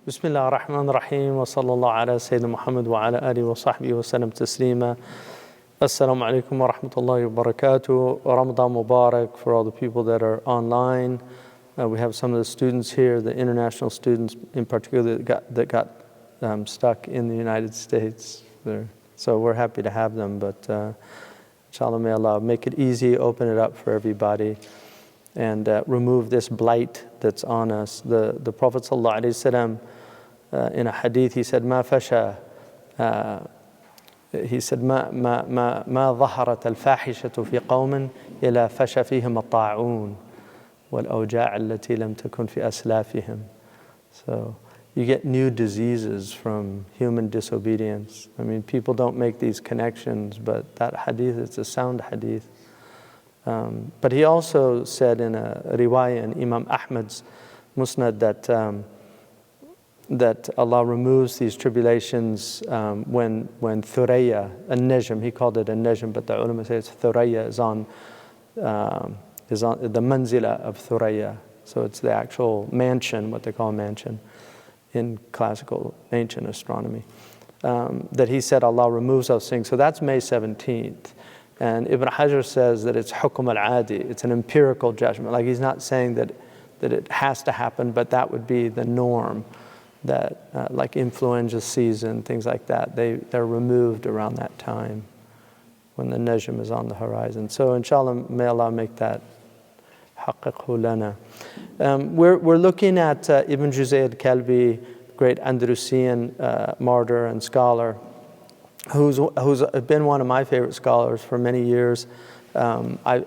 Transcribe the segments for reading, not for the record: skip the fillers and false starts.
بسم الله الرحمن الرحيم وصلى الله على سيدنا محمد وعلى آله وصحبه وسلم تسليما. Assalamu alaikum wa rahmatullahi wa barakatuh. Ramadan Mubarak for all the people that are online. We have some of the students here, the international students in particular that got stuck in the United States. So we're happy to have them, but inshallah may Allah make it easy, open it up for everybody, and remove this blight that's on us. The Prophet ﷺ, in a hadith, he said, "Ma fasha." He said, "Ma ظهرت الفاحشة في قوم إلا فشى فيهم الطاعون والأوجاع التي لم تكن في أسلافهم." So you get new diseases from human disobedience. I mean, people don't make these connections, but that hadith, it's a sound hadith. But he also said in a riwayah in Imam Ahmad's Musnad that Allah removes these tribulations when Thuraya, a Najm, he called it a Najm, but the ulama say it's Thuraya, is on the manzila of Thuraya. So it's the actual mansion, what they call a mansion in classical ancient astronomy. That he said Allah removes those things. So that's May 17th. And Ibn Hajar says that it's hukm al-adi, it's an empirical judgment. Like he's not saying that it has to happen, but that would be the norm. That like influenza season, things like that, they're removed around that time when the najm is on the horizon. So inshallah, may Allah make that haqiqhu lana. We're looking at Ibn Juzayy al-Kalbi, great Andalusian martyr and scholar, who's been one of my favorite scholars for many years. I've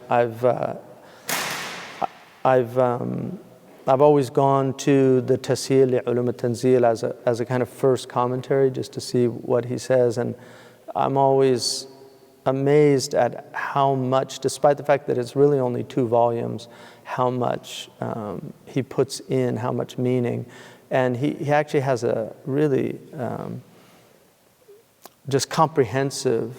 always gone to the Taseel li-Ulum al-Tanzil as a kind of first commentary, just to see what he says, and I'm always amazed at how much, despite the fact that it's really only 2 volumes, how much he puts in, how much meaning. And he actually has a really just comprehensive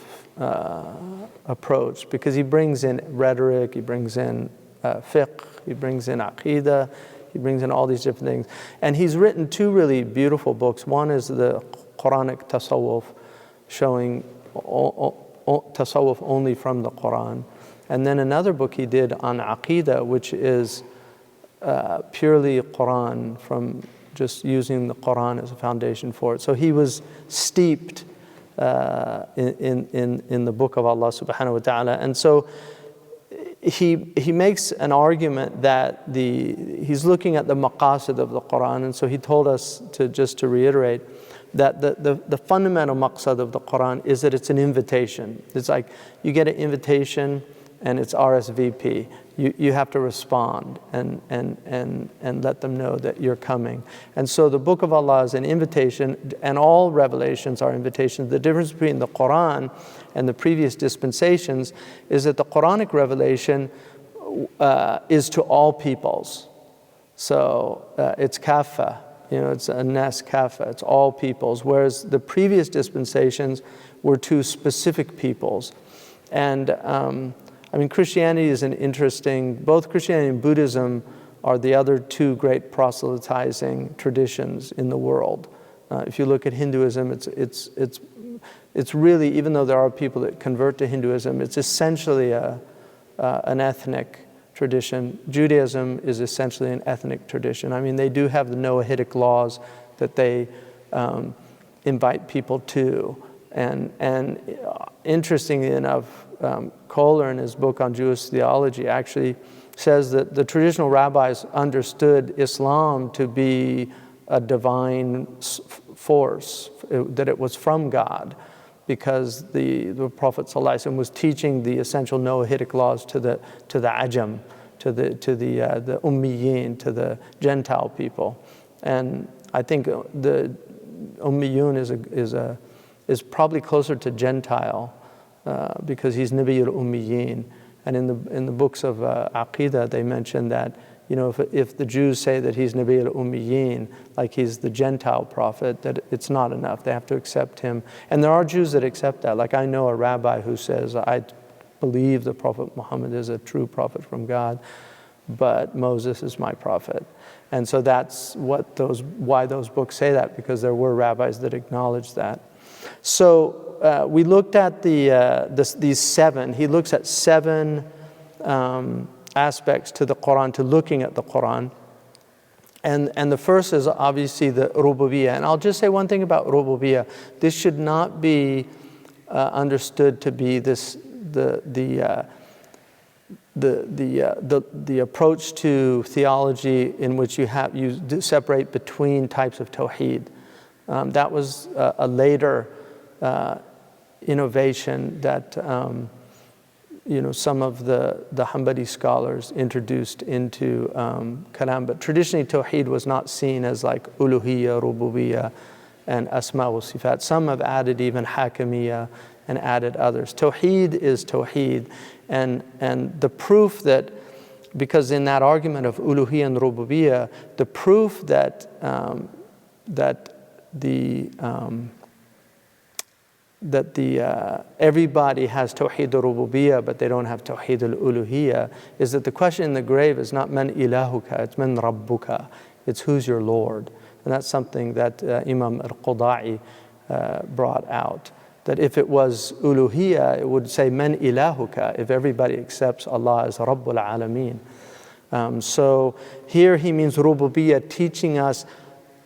approach, because he brings in rhetoric, he brings in fiqh, he brings in aqidah, he brings in all these different things. And he's written 2 really beautiful books. One is the Qur'anic tasawwuf, showing tasawwuf only from the Qur'an. And then another book he did on aqidah, which is purely Qur'an, from just using the Qur'an as a foundation for it. So he was steeped in the book of Allah subhanahu wa ta'ala. And so he makes an argument that he's looking at the maqasid of the Qur'an, and so he told us to reiterate that the fundamental maqsad of the Qur'an is that it's an invitation. It's like you get an invitation and it's RSVP. You have to respond and let them know that you're coming. And so the book of Allah is an invitation, and all revelations are invitations. The difference between the Qur'an and the previous dispensations is that the Qur'anic revelation is to all peoples. So it's kaffa, it's a nas kaffa, it's all peoples, whereas the previous dispensations were to specific peoples. And I mean, Christianity is an interesting, both Christianity and Buddhism are the other 2 great proselytizing traditions in the world. If you look at Hinduism, it's really, even though there are people that convert to Hinduism, it's essentially an ethnic tradition. Judaism is essentially an ethnic tradition. I mean, they do have the Noahitic laws that they invite people to. And interestingly enough, Kohler, in his book on Jewish theology, actually says that the traditional rabbis understood Islam to be a divine force, that it was from God, because the Prophet ﷺ was teaching the essential Noahitic laws to the Ajam, to the Ummiyin, to the Gentile people. And I think the Ummiyun is probably closer to Gentile, because he's Nabi al-Ummiyin. And in the books of Aqidah, they mention that, if the Jews say that he's Nabi al-Ummiyin, like he's the Gentile prophet, that it's not enough. They have to accept him. And there are Jews that accept that. Like I know a rabbi who says, I believe the Prophet Muhammad is a true prophet from God, but Moses is my prophet. And so that's why those books say that, because there were rabbis that acknowledged that. So we looked at these 7. He looks at 7 aspects to the Quran, to looking at the Quran. And the first is obviously the rububiyyah. And I'll just say one thing about rububiyyah. This should not be understood to be the approach to theology in which you separate between types of tawheed. That was a later innovation that some of the Hanbali scholars introduced into kalam. But traditionally, tawheed was not seen as like uluhiyyah, rububiyyah, and asma wa sifat. Some have added even hakimiyyah and added others. Tawheed is tawheed, and the proof that, because in that argument of uluhiyyah and rububiyyah, the proof that everybody has tawheed al-rububiyyah, but they don't have tawheed al-uluhiyyah, is that the question in the grave is not man ilahuka, it's man rabbuka. It's who's your Lord. And that's something that Imam al-Quda'i brought out. That if it was uluhiyyah, it would say man ilahuka, if everybody accepts Allah as Rabbul Alameen. So here he means rububiyyah, teaching us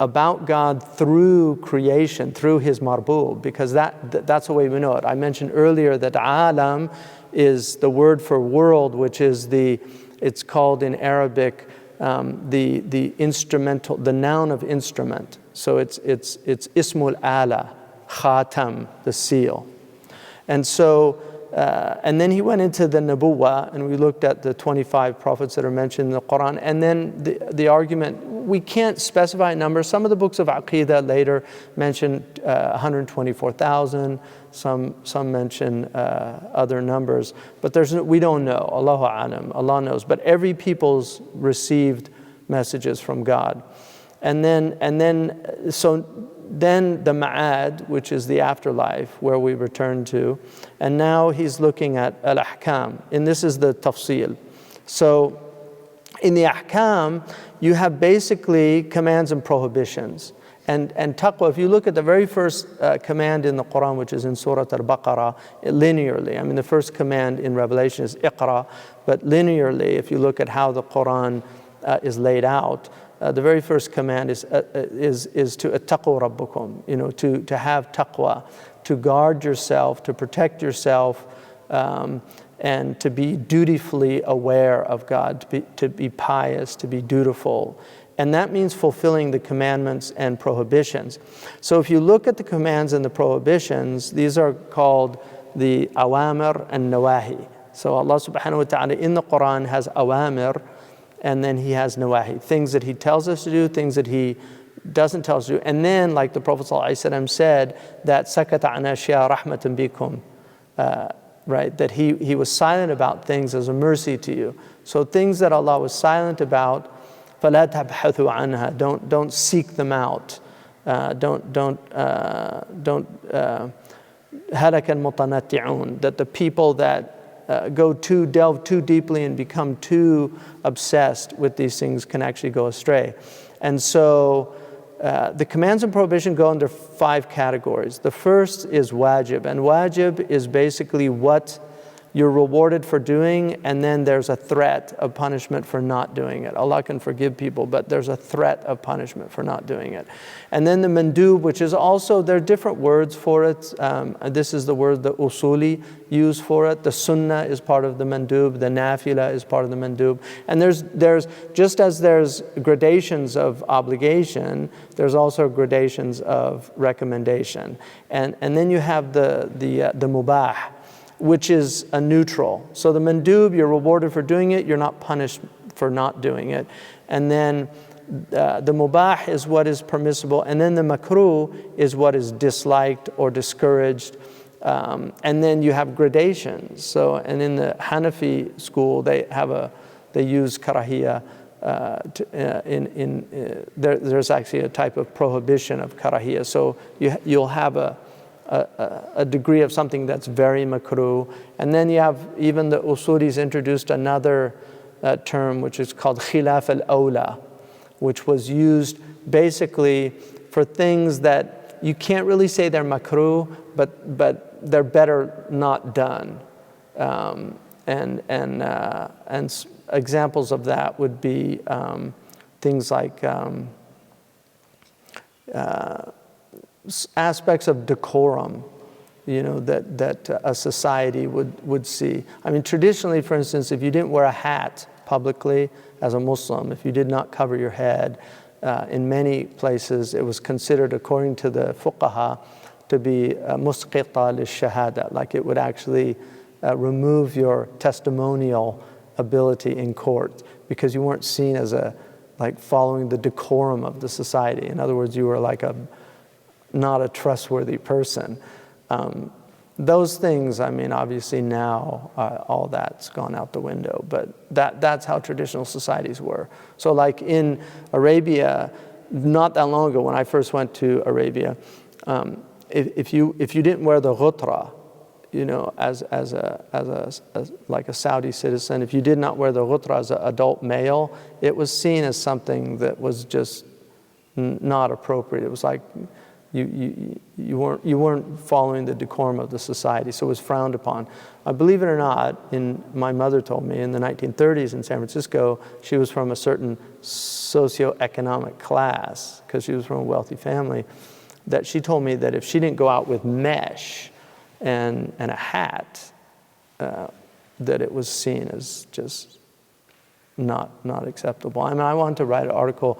about God through creation, through His marbub, because that's the way we know it. I mentioned earlier that alam is the word for world, which is it's called in Arabic the instrumental, the noun of instrument. So it's ismul ala, khatam, the seal. And so, and then he went into the Nabuwah, and we looked at the 25 prophets that are mentioned in the Quran. And then the argument, we can't specify a number. Some of the books of Aqidah later mention 124,000. Some mention other numbers. But we don't know. Allahu alam, Allah knows. But every people's received messages from God. And then the ma'ad, which is the afterlife, where we return to. And now he's looking at al-ahkam, and this is the tafsil. So in the ahkam, you have basically commands and prohibitions. And taqwa, if you look at the very first command in the Quran, which is in Surah Al-Baqarah, linearly, I mean the first command in Revelation is iqra, but linearly, if you look at how the Quran is laid out, the very first command is to attaqu rabbukum, to have taqwa, to guard yourself, to protect yourself, and to be dutifully aware of God, to be pious, to be dutiful. And that means fulfilling the commandments and prohibitions. So if you look at the commands and the prohibitions, these are called the awamir and nawahi. So Allah subhanahu wa ta'ala in the Quran has awamir, and then He has nawahi, things that He tells us to do, things that He doesn't tell us to do. And then, like the Prophet ﷺ said, that sakata an ashya rahmatan bikum, right? That he was silent about things as a mercy to you. So things that Allah was silent about, فَلَا تَبْحَثُوا عَنْهَا, don't seek them out. Don't هَلَكَ الْمُطَنَطِّعُونَ, that the people that delve too deeply and become too obsessed with these things can actually go astray. And so the commands and prohibitions go under 5 categories. The first is wajib, and wajib is basically what you're rewarded for doing, and then there's a threat of punishment for not doing it. Allah can forgive people, but there's a threat of punishment for not doing it. And then the mandub, which is also, there are different words for it. This is the word the usuli use for it. The sunnah is part of the mandub. The nafila is part of the mandub. And there's just as there's gradations of obligation, there's also gradations of recommendation. And then you have the mubah, which is a neutral. So the mandub, you're rewarded for doing it, you're not punished for not doing it. And then the mubah is what is permissible, and then the makruh is what is disliked or discouraged. And then you have gradations. So, and in the Hanafi school, they use karahiyah. There's actually a type of prohibition of karahiyah. So you'll have a degree of something that's very makruh. And then you have, even the usulis introduced another term which is called khilaf al-awla, which was used basically for things that you can't really say they're makruh, but they're better not done. And examples of that would be things like aspects of decorum, that a society would see. I mean, traditionally, for instance, if you didn't wear a hat publicly as a Muslim, if you did not cover your head, in many places it was considered, according to the fuqaha, to be musqita lish-shahada, like it would actually remove your testimonial ability in court, because you weren't seen as like following the decorum of the society. In other words, you were like not a trustworthy person. Those things, I mean, obviously now all that's gone out the window, but that's how traditional societies were. So like in Arabia, not that long ago when I first went to Arabia, if you didn't wear the ghutra, as like a Saudi citizen, if you did not wear the ghutra as an adult male, it was seen as something that was just not appropriate. It was like you weren't following the decorum of the society, so it was frowned upon. Believe it or not, my mother told me in the 1930s in San Francisco, she was from a certain socioeconomic class because she was from a wealthy family, that she told me that if she didn't go out with mesh and a hat, that it was seen as just not acceptable. I mean, I wanted to write an article.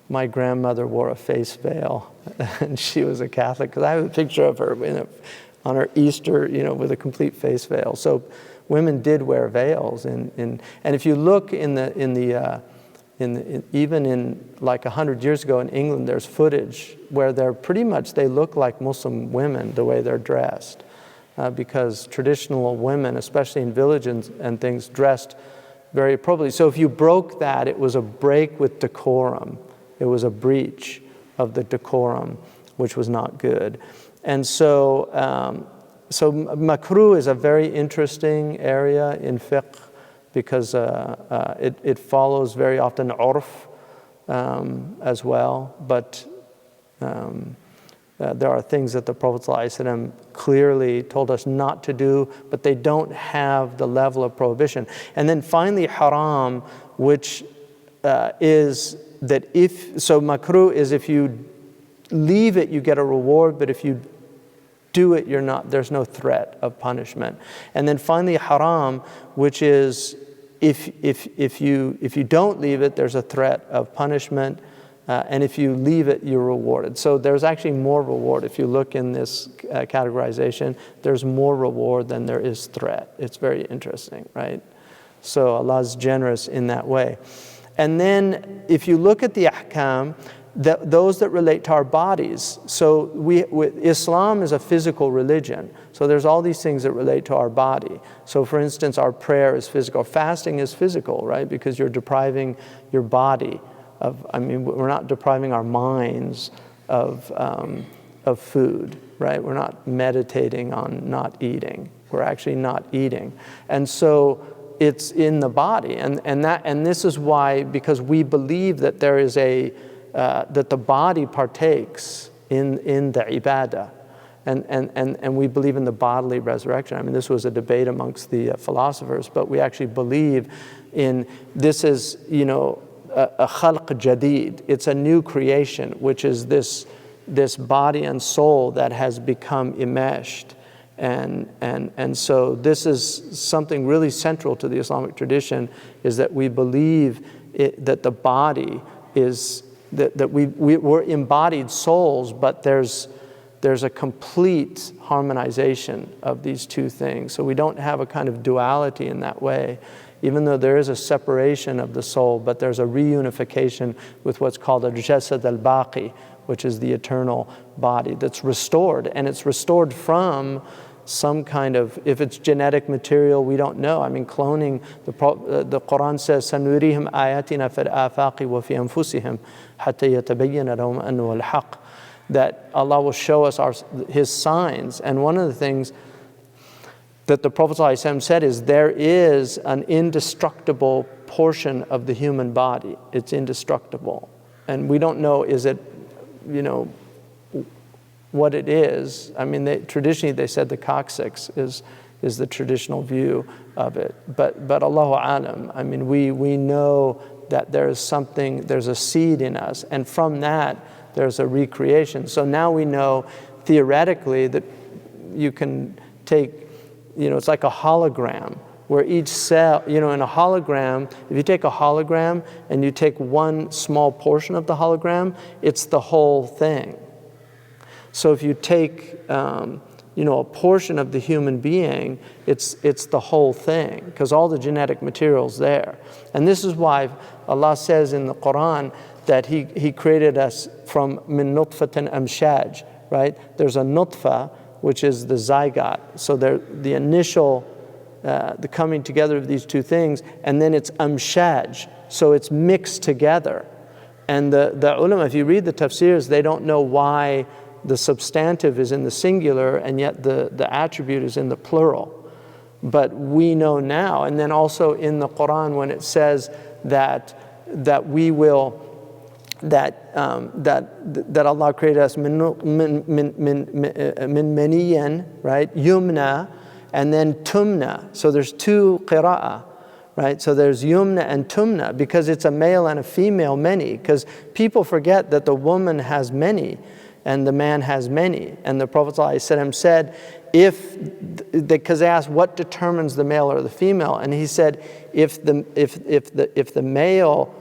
My grandmother wore a face veil, and she was a Catholic, because I have a picture of her on her Easter, with a complete face veil. So women did wear veils, and if you look even in like 100 years ago in England, there's footage where they look like Muslim women the way they're dressed, because traditional women, especially in villages and things, dressed very appropriately. So if you broke that, it was a break with decorum. It was a breach of the decorum, which was not good. And so makruh is a very interesting area in fiqh, because it follows very often urf as well. But there are things that the Prophet ﷺ clearly told us not to do, but they don't have the level of prohibition. And then finally haram, which is that makruh is if you leave it, you get a reward, but if you do it, there's no threat of punishment. And then finally haram, which is if you don't leave it, there's a threat of punishment, and if you leave it, you're rewarded. So there's actually more reward. If you look in this categorization, there's more reward than there is threat. It's very interesting, right? So Allah's generous in that way. And then if you look at the ahkam, those that relate to our bodies. So Islam is a physical religion. So there's all these things that relate to our body. So for instance, our prayer is physical. Fasting is physical, right? Because you're depriving your body we're not depriving our minds of food, right? We're not meditating on not eating. We're actually not eating. And so it's in the body, and this is why, because we believe that there is that the body partakes in the ibadah, and we believe in the bodily resurrection. I mean, this was a debate amongst the philosophers, but we actually believe in this is a khalq jadid. It's a new creation, which is this body and soul that has become enmeshed. And so this is something really central to the Islamic tradition, is that we believe that the body is, that we're embodied souls, but there's a complete harmonization of these two things. So we don't have a kind of duality in that way, even though there is a separation of the soul, but there's a reunification with what's called al-jasad al-baqi, which is the eternal body that's restored. And it's restored from some kind of, if it's genetic material, we don't know. I mean, cloning, the Quran says, سَنُرِيهِمْ آيَاتِنَا فِي الْآفَاقِ وَفِي أَنفُسِهِمْ حَتَّى يَتَبَيَّنَ لَهُمْ أَنَّهُ الْحَقُّ. That Allah will show us His signs. And one of the things that the Prophet ﷺ said is, there is an indestructible portion of the human body. It's indestructible. And we don't know, is it, what it is. I mean, traditionally they said the coccyx is the traditional view of it. But Allahu Alam, I mean, we know that there's a seed in us, and from that there's a recreation. So now we know theoretically that you can take, it's like a hologram, where each cell, in a hologram, if you take a hologram and you take one small portion of the hologram, it's the whole thing. So if you take, a portion of the human being, it's the whole thing, because all the genetic material's there. And this is why Allah says in the Quran that He created us from min nutfatin amshaj, right? There's a nutfa, which is the zygote. So the initial, the coming together of these two things, and then it's amshaj, so it's mixed together. And the ulama, if you read the tafsirs, they don't know why the substantive is in the singular and yet the attribute is in the plural. But we know now, and then also in the Quran when it says that we will, that Allah created us min maniyan, right? Yumna, and then tumna. So there's two qira'ah, right? So there's yumna and tumna, because it's a male and a female many, because people forget that the woman has many and the man has many. And the Prophet ﷺ said, because they asked what determines the male or the female, and he said, if the male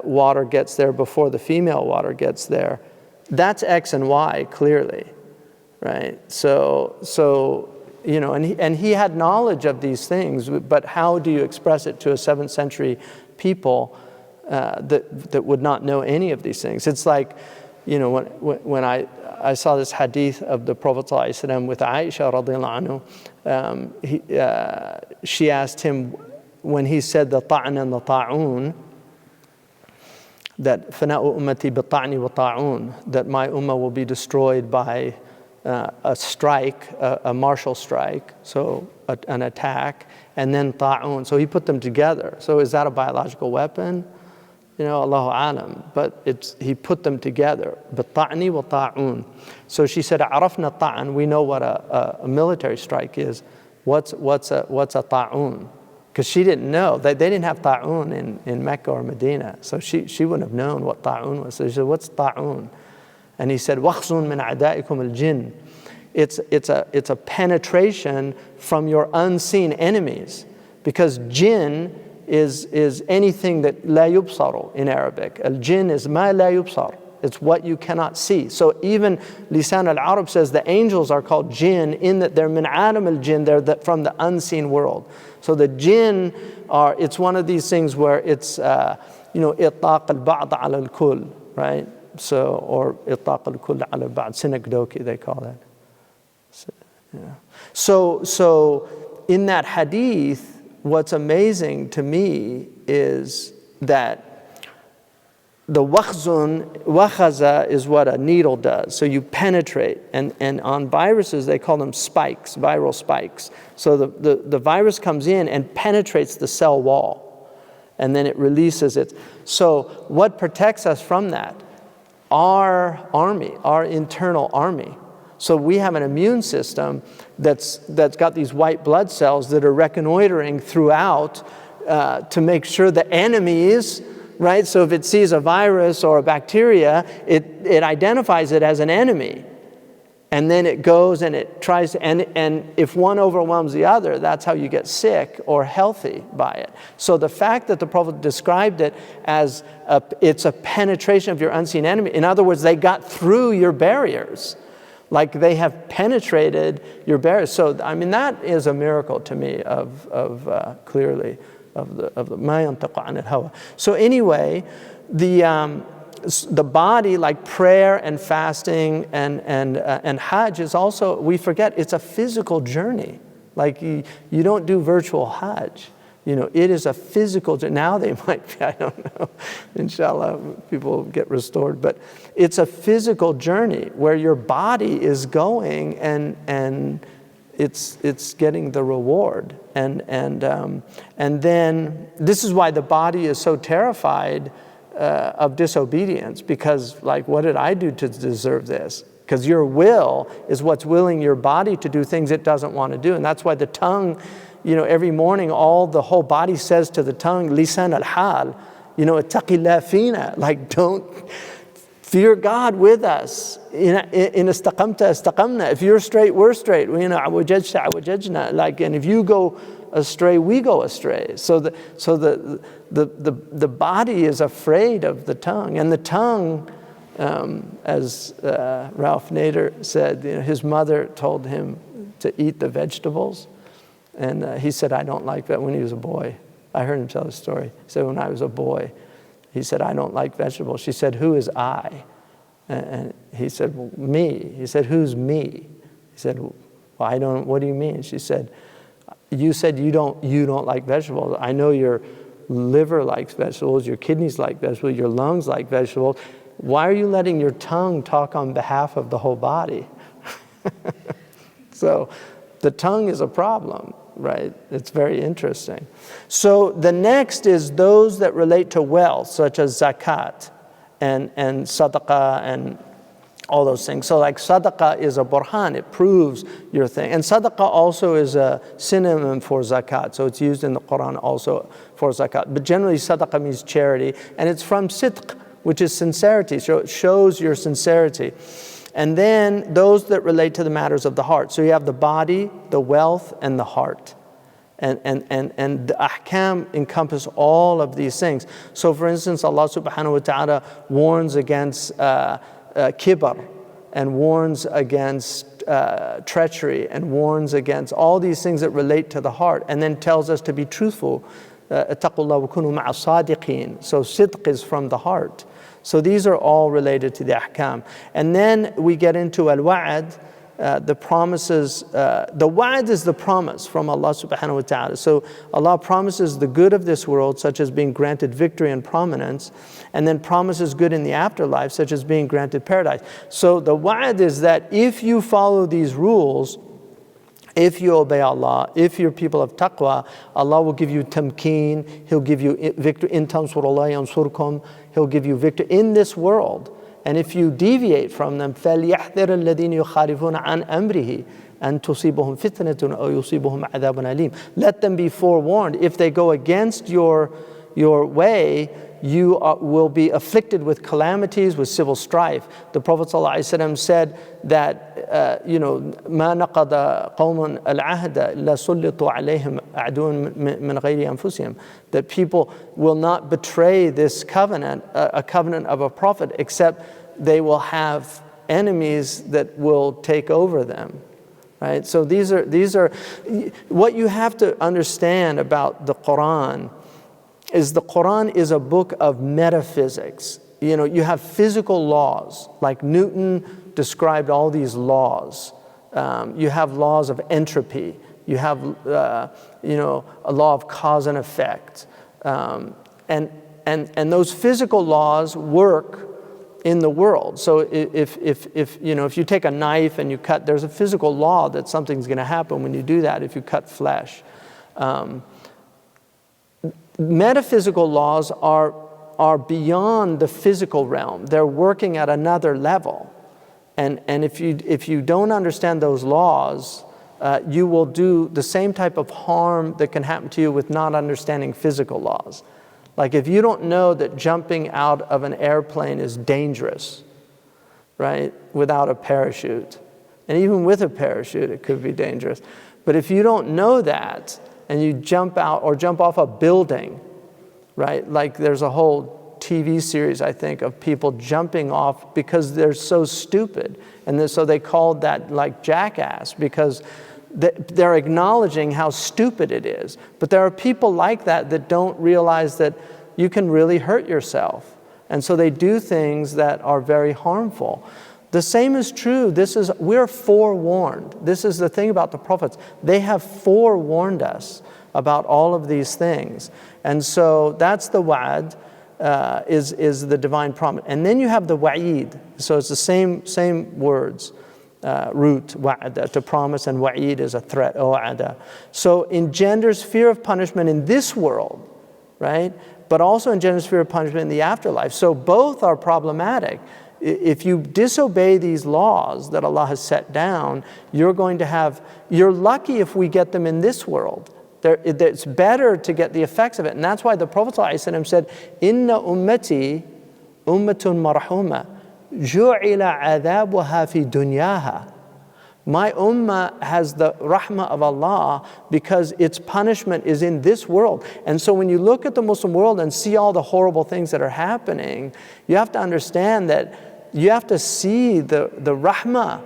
water gets there before the female water gets there, that's X and Y clearly, right? So and he had knowledge of these things, but how do you express it to a 7th century people that would not know any of these things? It's like, when I saw this hadith of the Prophet ﷺ with Aisha radiallahu anhu, she asked him, when he said the ta'n and the ta'un, that fana'u ummati bi-ta'ni wa ta'un, that my ummah will be destroyed by a strike, a martial strike, so an attack, and then ta'un. So he put them together. So is that a biological weapon? Allahu alam, but he put them together. Bi-ta'ni wa ta'un. So she said, "Arafna ta'an." We know what a military strike is. What's a ta'un? Because she didn't know. They didn't have ta'un in Mecca or Medina, so she wouldn't have known what ta'un was. So she said, "What's ta'un?" And he said, "Wakhzun min a'da'ikum al-jinn." It's a penetration from your unseen enemies, because jinn is anything that la yubsaru in Arabic. Al-jinn is ma la yubsar. It's what you cannot see. So even Lisan al-Arab says the angels are called jinn in that they're min alam al-jinn, they're from the unseen world. So the jinn it's one of these things where it's, itlaq al-ba'd ala al-kull, right? So, or itlaq al-kull ala al-ba'd, synecdoche they call that. So in that hadith, what's amazing to me is that the wakhaza is what a needle does. So you penetrate, and on viruses they call them spikes, viral spikes. So the virus comes in and penetrates the cell wall, and then it releases it. So what protects us from that? Our army, our internal army. So we have an immune system that's got these white blood cells that are reconnoitering throughout to make sure the enemies, right? So if it sees a virus or a bacteria, it identifies it as an enemy. And then it goes and it tries to, and if one overwhelms the other, that's how you get sick or healthy by it. So the fact that the Prophet described it as it's a penetration of your unseen enemy, in other words, they got through your barriers. Like they have penetrated your barriers. So I mean that is a miracle to me of clearly of the ma yantiqu an al-hawa. So anyway, the body, like prayer and fasting and Hajj, is also, we forget, it's a physical journey. Like you don't do virtual Hajj. It is a physical journey. Now they might be, I don't know. Inshallah, people get restored. But it's a physical journey where your body is going and it's getting the reward. And then this is why the body is so terrified of disobedience, because like, what did I do to deserve this? Because your will is what's willing your body to do things it doesn't want to do. And that's why the tongue, every morning, the whole body says to the tongue, lisan al-hal, ittaqillah fina, like, don't fear God with us. In istaqamta istaqamna. If you're straight, we're straight. Awajajta awajajna. Like, and if you go astray, we go astray. So the body is afraid of the tongue, and the tongue, as Ralph Nader said, his mother told him to eat the vegetables, and he said, I don't like that. When he was a boy, I heard him tell the story. He said, when I was a boy, he said, I don't like vegetables. She said, who is I? And he said, well, me. He said, who's me? He said, well, I don't. What do you mean? She said you don't like vegetables. I know your liver likes vegetables, your kidneys like vegetables, your lungs like vegetables. Why are you letting your tongue talk on behalf of the whole body? So the tongue is a problem, right? It's very interesting. So the next is those that relate to wealth, such as zakat and sadaqah and all those things. So like sadaqah is a burhan, it proves your thing. And sadaqah also is a synonym for zakat. So it's used in the Quran also for zakat. But generally sadaqah means charity, and it's from sidq, which is sincerity. So it shows your sincerity. And then those that relate to the matters of the heart. So you have the body, the wealth, and the heart. And the ahkam encompass all of these things. So for instance, Allah subhanahu wa ta'ala warns against kibr, and warns against treachery, and warns against all these things that relate to the heart, and then tells us to be truthful. Attaqullah wa kunu ma'a sadiqeen. So sidq is from the heart. So these are all related to the ahkam. And then we get into al-wa'ad, the promises. The wa'ad is the promise from Allah subhanahu wa ta'ala. So Allah promises the good of this world, such as being granted victory and prominence, and then promises good in the afterlife, such as being granted paradise. So the wa'ad is that if you follow these rules, if you obey Allah, if you're people of taqwa, Allah will give you tamkeen, He'll give you victory. In tansurullah yansurkum, He'll give you victory in this world. And if you deviate from them, فَلْيَحْذَرَ الَّذِينَ يُخَالِفُونَ عَنْ أَمْرِهِ أَنْ تُصِيبُهُمْ فِتْنَةٌ أَوْ يُصِيبُهُمْ عَذَابٌ أَلِيمٌ. Let them be forewarned. If they go against your way, you will be afflicted with calamities, with civil strife. The Prophet ﷺ said that, مَا نَقَضَ قَوْمٌ الْعَهْدَ إِلَّا سُلِّطُوا عَلَيْهِمْ عَدُوٌ مِنْ غَيْرِ أَنفُسِهِمْ. That people will not betray this covenant, a covenant of a prophet, except they will have enemies that will take over them. Right? So these are what you have to understand about the Quran. The Quran is a book of metaphysics. You have physical laws, like Newton described all these laws. You have laws of entropy. You have, a law of cause and effect. And those physical laws work in the world. So if you take a knife and you cut, there's a physical law that something's going to happen when you do that if you cut flesh. Metaphysical laws are beyond the physical realm. They're working at another level. And if you don't understand those laws, you will do the same type of harm that can happen to you with not understanding physical laws. Like if you don't know that jumping out of an airplane is dangerous, right, without a parachute, and even with a parachute it could be dangerous. But if you don't know that, and you jump out or jump off a building, right? Like there's a whole TV series, I think, of people jumping off because they're so stupid. And so they called that like jackass, because they're acknowledging how stupid it is. But there are people like that don't realize that you can really hurt yourself. And so they do things that are very harmful. The same is true. We're forewarned. This is the thing about the prophets. They have forewarned us about all of these things. And so that's the wa'ad, is the divine promise. And then you have the wa'id. So it's the same words. root, wa'ada, to promise, and wa'id is a threat, o'ada. So engenders fear of punishment in this world, right? But also engenders fear of punishment in the afterlife. So both are problematic. If you disobey these laws that Allah has set down, you're lucky if we get them in this world. It's better to get the effects of it. And that's why the Prophet ﷺ said, Inna ummati ummatun marhuma, ju'ila adhabuha fi dunyaha. My ummah has the rahmah of Allah because its punishment is in this world. And so when you look at the Muslim world and see all the horrible things that are happening, you have to understand that you have to see the rahmah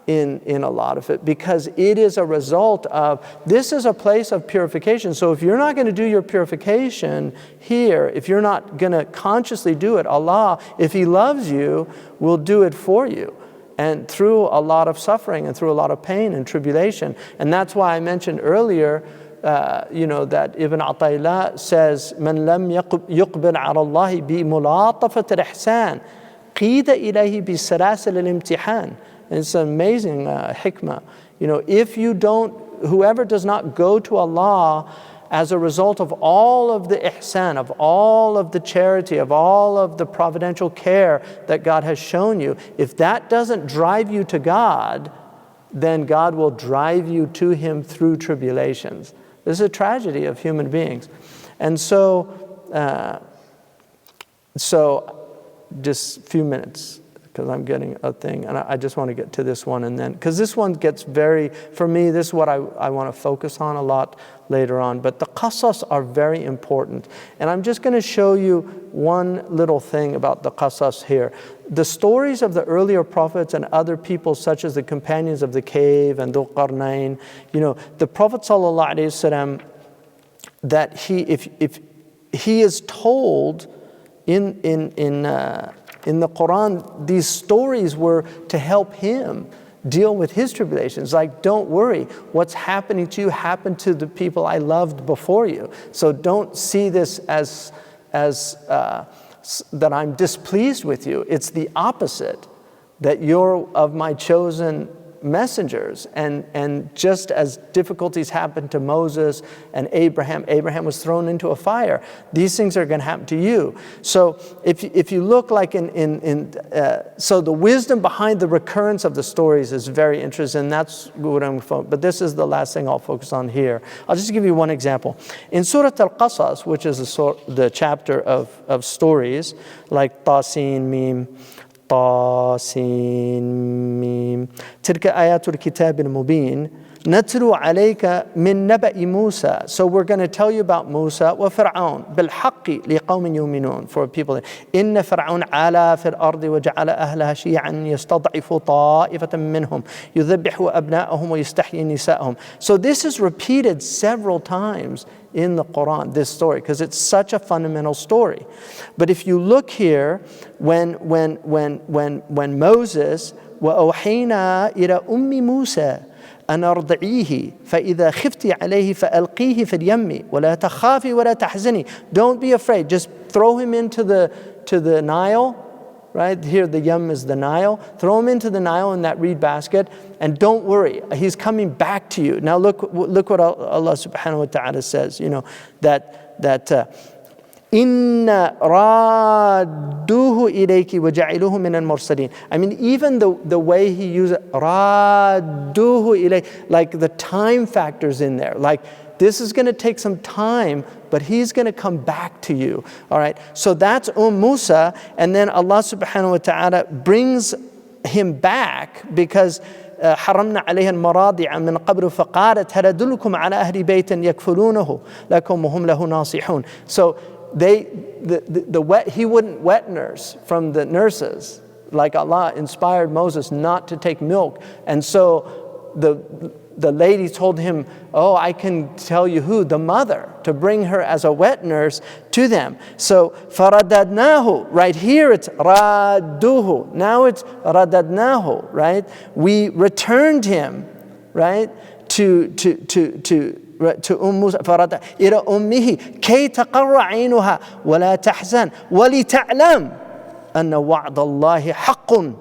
in a lot of it, because it is a result of, this is a place of purification. So if you're not going to do your purification here, if you're not going to consciously do it, Allah, if He loves you, will do it for you. And through a lot of suffering and through a lot of pain and tribulation. And that's why I mentioned earlier, that Ibn Ata'illah says, "Man lam yuqbil ala Allah bi mulatafat al-ihsan, qida ilayhi bi salasil al-imtihan." It's an amazing hikmah. Whoever does not go to Allah as a result of all of the ihsan, of all of the charity, of all of the providential care that God has shown you, if that doesn't drive you to God, then God will drive you to Him through tribulations. This is a tragedy of human beings. And so just a few minutes, because I'm getting a thing, and I just want to get to this one, and then, because this one gets for me, this is what I want to focus on a lot later on, but the qasas are very important. And I'm just going to show you one little thing about the qasas here. The stories of the earlier prophets and other people, such as the companions of the cave and Dhul Qarnayn, the Prophet ﷺ, that if he is told in the Quran, these stories were to help him deal with his tribulations. Like, don't worry, what's happening to you happened to the people I loved before you. So don't see this as that I'm displeased with you. It's the opposite, that you're of my chosen messengers. And just as difficulties happened to Moses and Abraham was thrown into a fire, these things are going to happen to you. So if you look like so the wisdom behind the recurrence of the stories is very interesting. That's what I'm focusing. But this is the last thing I'll focus on here. I'll just give you one example. In Surah Al-Qasas, which is the chapter of stories, like Tasin, Mim, طاسين ميم تلك آيات الكتاب المبين نتلو عليك من نبأ موسى. So we're going to tell you about Musa وفرعون بالحق لقوم يؤمنون, for people. إن فرعون علا في الأرض وجعل أهلها شيعا يستضعف طائفة منهم يذبح أبناءهم ويستحيي نساءهم. So this is repeated several times in the Quran, this story, because it's such a fundamental story. But if you look here, when Moses وأوحينا إلى أم موسى أن أرضعيه فإذا خفتِ عليه فألقيه في اليم ولا تخافي ولا تحزني. Don't be afraid, just throw him into the Nile. Right here, the Yam is the Nile. Throw him into the Nile in that reed basket, and don't worry, he's coming back to you. Now look what Allah subhanahu wa ta'ala says, that Inna radduhu ilayki wa ja'iluhu min al-mursalin. I mean, even the way he uses radduhu ilayki, like the time factors in there, like this is going to take some time, but he's going to come back to you. All right. So that's Musa, and then Allah subhanahu wa ta'ala brings him back because حرمنا عليها المراضع من قبل فقالت هل أدلكم على أهل بيت يكفلونه لكم وهم له ناصحون. So he wouldn't wet nurse from the nurses, like Allah inspired Moses not to take milk, and so the lady told him, oh, I can tell you who, the mother, to bring her as a wet nurse to them. So faradadnahu, right here it's radduhu, now it's radadnahu, right? We returned him, right, to Musa, farada ila ummihi kay taqarra aynuha wa la tahzan wa li ta'lam anna wa'da Allahi haqqun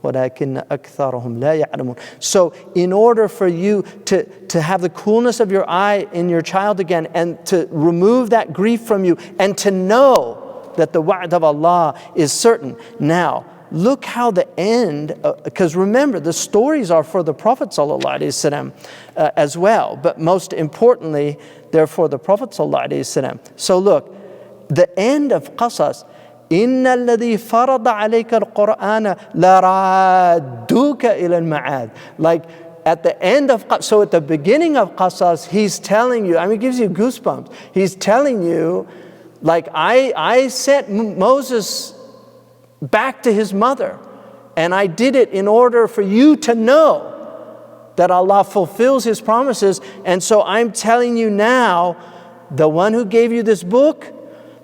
وَلَكِنَّ أَكْثَرَهُمْ لَا يَعْلَمُونَ. So in order for you to have the coolness of your eye in your child again, and to remove that grief from you, and to know that the wa'd of Allah is certain. Now, look how the end, because remember, the stories are for the Prophet ﷺ as well, but most importantly, they're for the Prophet ﷺ. So look, the end of Qasas, إِنَّ الَّذِي فَرَضَ عَلَيْكَ الْقُرْآنَ لَرَادُّكَ إِلَى الْمَعَادِ. Like at the end of Qasas, so at the beginning of Qasas, he's telling you, I mean, it gives you goosebumps. He's telling you, like, I sent Moses back to his mother, and I did it in order for you to know that Allah fulfills His promises. And so I'm telling you now, the one who gave you this book,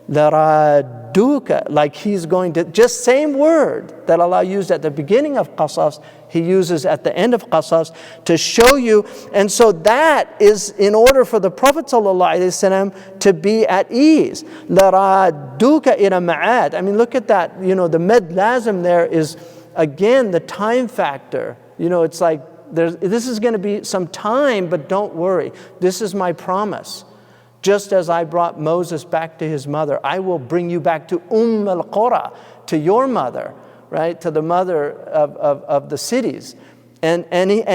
لَرَادُّكَ, like He's going to, just same word that Allah used at the beginning of Qasas, He uses at the end of Qasas to show you. And so that is in order for the Prophet ﷺ to be at ease. لَرَادُّكَ إِلَى مَعَادٍ. I mean, look at that. You know, the med lazim there is, again, the time factor. You know, it's like, this is going to be some time, but don't worry. This is my promise. Just as I brought Moses back to his mother, I will bring you back to al-Qura, to your mother, right? To the mother of the cities. And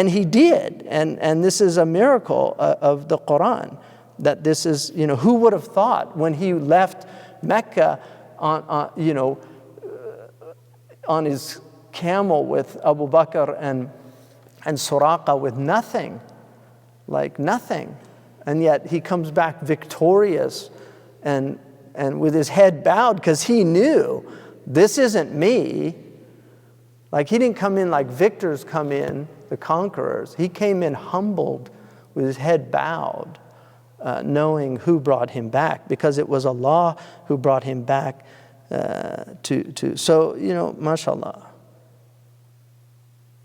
he did. And this is a miracle of the Quran, that this is, you know, who would have thought when he left Mecca on his camel with Abu Bakr and Suraqa with nothing, like nothing. And yet he comes back victorious and with his head bowed, because he knew, this isn't me. Like, he didn't come in like victors come in, the conquerors. He came in humbled with his head bowed, knowing who brought him back, because it was Allah who brought him back to. So, you know, mashallah.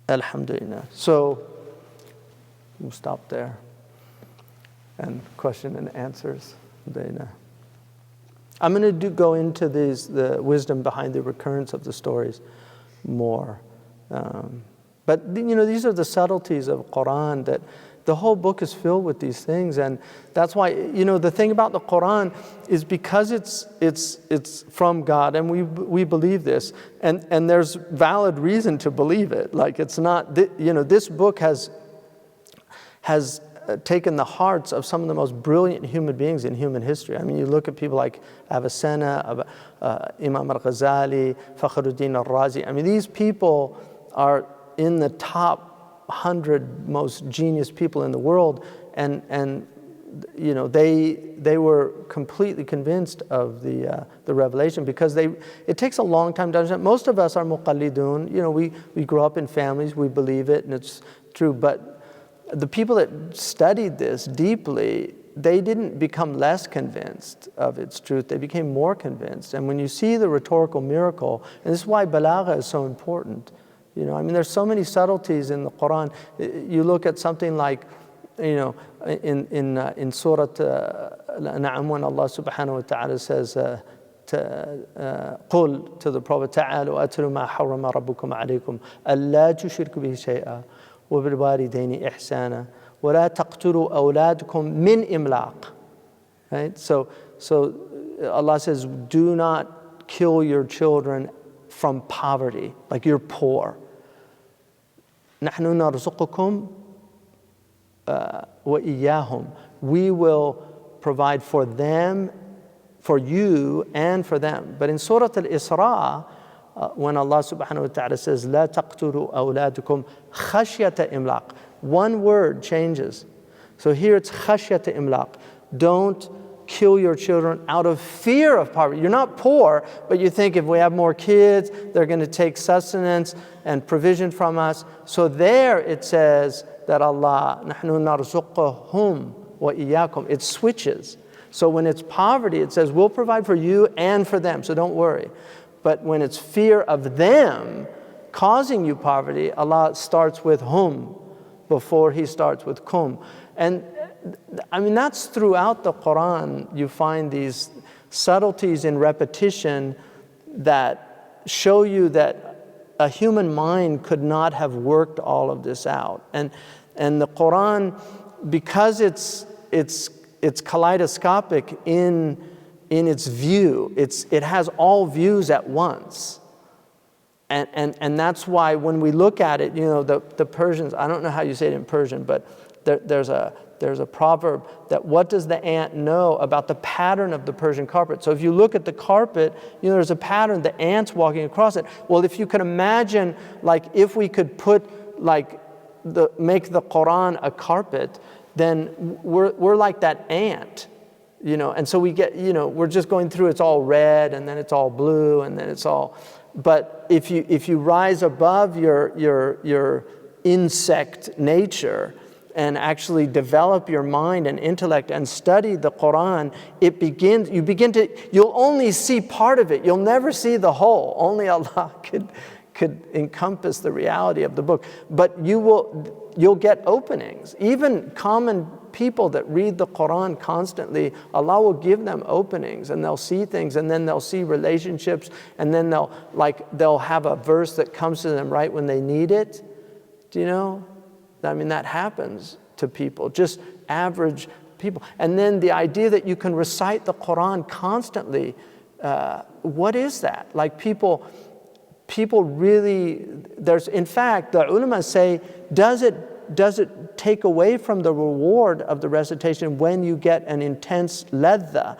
Alhamdulillah. So we'll stop there. And question and answers. I'm going to go into the wisdom behind the recurrence of the stories more. But you know, these are the subtleties of Quran, that the whole book is filled with these things. And that's why, you know, the thing about the Quran is, because it's from God, and we believe this, and there's valid reason to believe it. Like, it's not, you know, this book has taken the hearts of some of the most brilliant human beings in human history. I mean, you look at people like Avicenna, Imam al-Ghazali, Fakhruddin al-Razi. I mean, these people are in the top 100 most genius people in the world, and you know, they were completely convinced of the revelation, because it takes a long time to understand. Most of us are muqallidun. You know, we grow up in families, we believe it, and it's true. But the people that studied this deeply, they didn't become less convinced of its truth. They became more convinced. And when you see the rhetorical miracle, and this is why balagha is so important. You know, I mean, there's so many subtleties in the Quran. You look at something like, you know, in Surah Al-An'am, when Allah subhanahu wa ta'ala says, قُل to the Prophet, تَعَالُوا أَتْلُوا مَا حَرَّمَ رَبُّكُمْ عَلَيْكُمْ أَلَّا تُشْرِكُوا بِهِ شَيْئًا وَبِالْوَالِدَيْنِ إِحْسَانًا وَلَا تَقْتُلُوا أَوْلَادَكُمْ مِنْ إِمْلَاقٍ. Right? So Allah says, do not kill your children from poverty, like you're poor. نَحْنُ نَرْزُقُكُمْ وَإِيَّاهُمْ. We will provide for them, for you, and for them. But in Surah Al-Isra, when Allah subhanahu wa ta'ala says, لا تقتلوا أولادكم خشية إملاق, one word changes. So here it's خشية إملاق. Don't kill your children out of fear of poverty. You're not poor, but you think if we have more kids, they're going to take sustenance and provision from us. So there it says that Allah, نحن نرزقهم وإياكم. It switches. So when it's poverty, it says, we'll provide for you and for them, so don't worry. But when it's fear of them causing you poverty, Allah starts with hum before He starts with kum. And I mean, that's throughout the Quran. You find these subtleties in repetition that show you that a human mind could not have worked all of this out. And the Quran, because it's kaleidoscopic in its view, it has all views at once. And that's why when we look at it, the Persians, I don't know how you say it in Persian, but there's a proverb that what does the ant know about the pattern of the Persian carpet? So if you look at the carpet, there's a pattern, the ant's walking across it. Well, if you can imagine, like if we could make the Quran a carpet, then we're like that ant, and so we get, we're just going through, it's all red, and then it's all blue, and then it's all, but if you rise above your insect nature and actually develop your mind and intellect and study the Quran, you'll only see part of it. You'll never see the whole. Only Allah could encompass the reality of the book. But you'll get openings. Even common people that read the Quran constantly, Allah will give them openings, and they'll see things, and then they'll see relationships, and then they'll have a verse that comes to them right when they need it. Do you know? I mean, that happens to people, just average people. And then the idea that you can recite the Quran constantly, what is that? Like people really, in fact, the ulama say, does it take away from the reward of the recitation when you get an intense ladha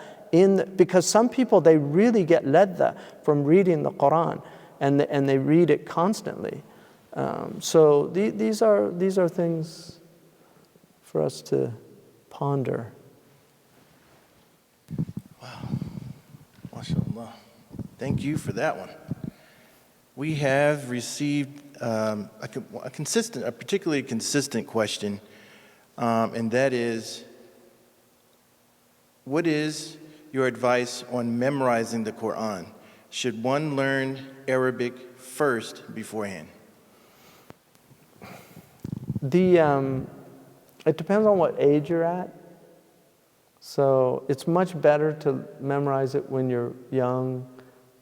because some people, they really get ladha from reading the Quran, and they read it constantly. So these are things for us to ponder. Wow. MashaAllah. Thank you for that one. We have received a particularly consistent question, and that is, what is your advice on memorizing the Quran? Should one learn Arabic first beforehand? It depends on what age you're at. So it's much better to memorize it when you're young,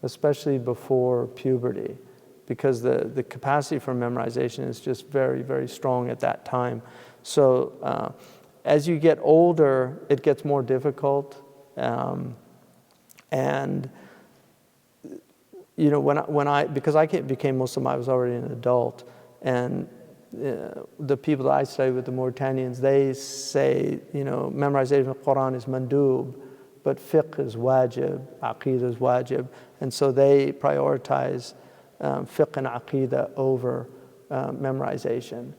especially before puberty, because the capacity for memorization is just very, very strong at that time. So as you get older, it gets more difficult. And because I became Muslim, I was already an adult, and the people that I study with, the Mauritanians, they say, memorization of the Quran is mandub, but fiqh is wajib, aqeedah is wajib, and so they prioritize fiqh and aqeedah over memorization.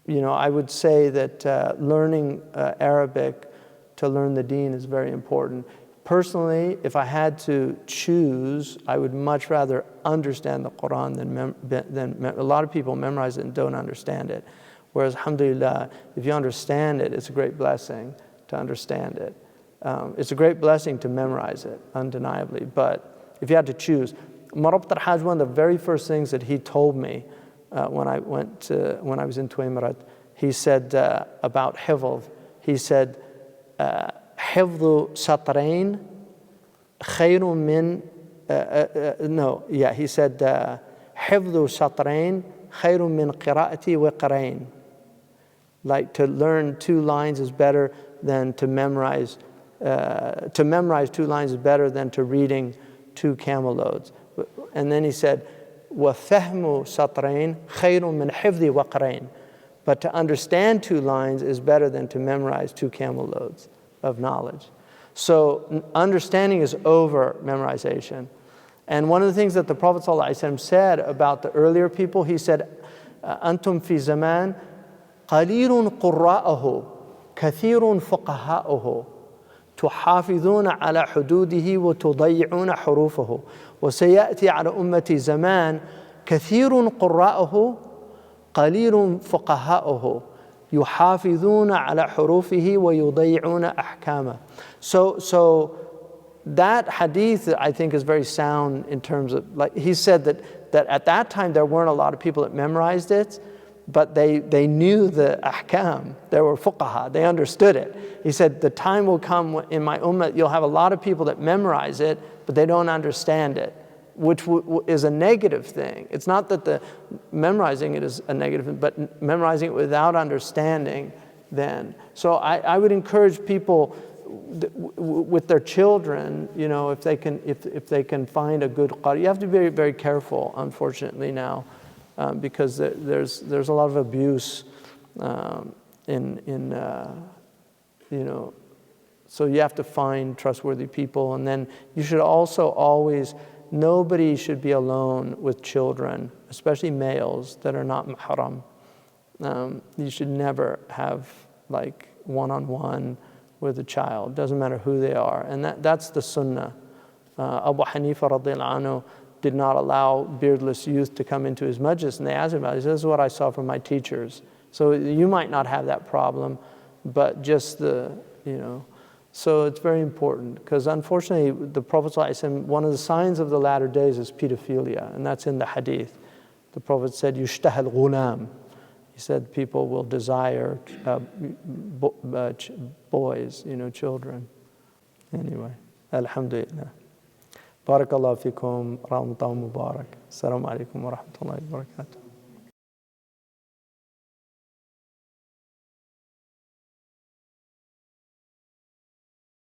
I would say that learning Arabic to learn the deen is very important. Personally, if I had to choose, I would much rather understand the Quran than a lot of people memorize it and don't understand it. Whereas, alhamdulillah, if you understand it, it's a great blessing to understand it. It's a great blessing to memorize it, undeniably. But if you had to choose, Marabt al-Hajj, one of the very first things that he told me when I was in Tuamirat, he said about hifz, he said, حفظ سطرين خير من he said حفظ سطرين خير من قراءتي وقرين. Like, to learn 2 lines is better than to memorize 2 lines is better than to reading 2 camel loads. And then he said وفهم سطرين خير من حفظ وقرين. But to understand 2 lines is better than to memorize 2 camel loads of knowledge. So understanding is over memorization. And one of the things that the Prophet ﷺ said about the earlier people, he said, أنتم في زمان قليل قراءه كثير فقهاؤه تحافظون على حدوده وتضيعون حروفه وسيأتي على أمتي زمان كثير قراءه قليل فقهاؤه يحافظون على حروفه ويضيعون أحكامه. So that hadith, I think, is very sound in terms of, like, he said that at that time there weren't a lot of people that memorized it, but they knew the ahkam. There were fuqaha, they understood it. He said the time will come in my ummah, you'll have a lot of people that memorize it, but they don't understand it, which is a negative thing. It's not that the memorizing it is a negative thing, but memorizing it without understanding then. So I would encourage people with their children, you know, if they can find a good qari. You have to be very, very careful, unfortunately now, because there's a lot of abuse you know, so you have to find trustworthy people. And then you should also always, nobody should be alone with children, especially males that are not mahram. You should never have like one-on-one with a child. Doesn't matter who they are. And that's the sunnah. Abu Hanifa radiallahu anhu did not allow beardless youth to come into his majlis, and they asked him about it. He said, this is what I saw from my teachers. So you might not have that problem, but just you know. So it's very important, because unfortunately the Prophet ﷺ, one of the signs of the latter days is pedophilia, and that's in the hadith. The Prophet said, yushtahal ghulam. He said people will desire boys, you know, children. Anyway, alhamdulillah. Barakallahu fikum, Ramadan Mubarak. Assalamu alaikum wa rahmatullahi wa barakatuh.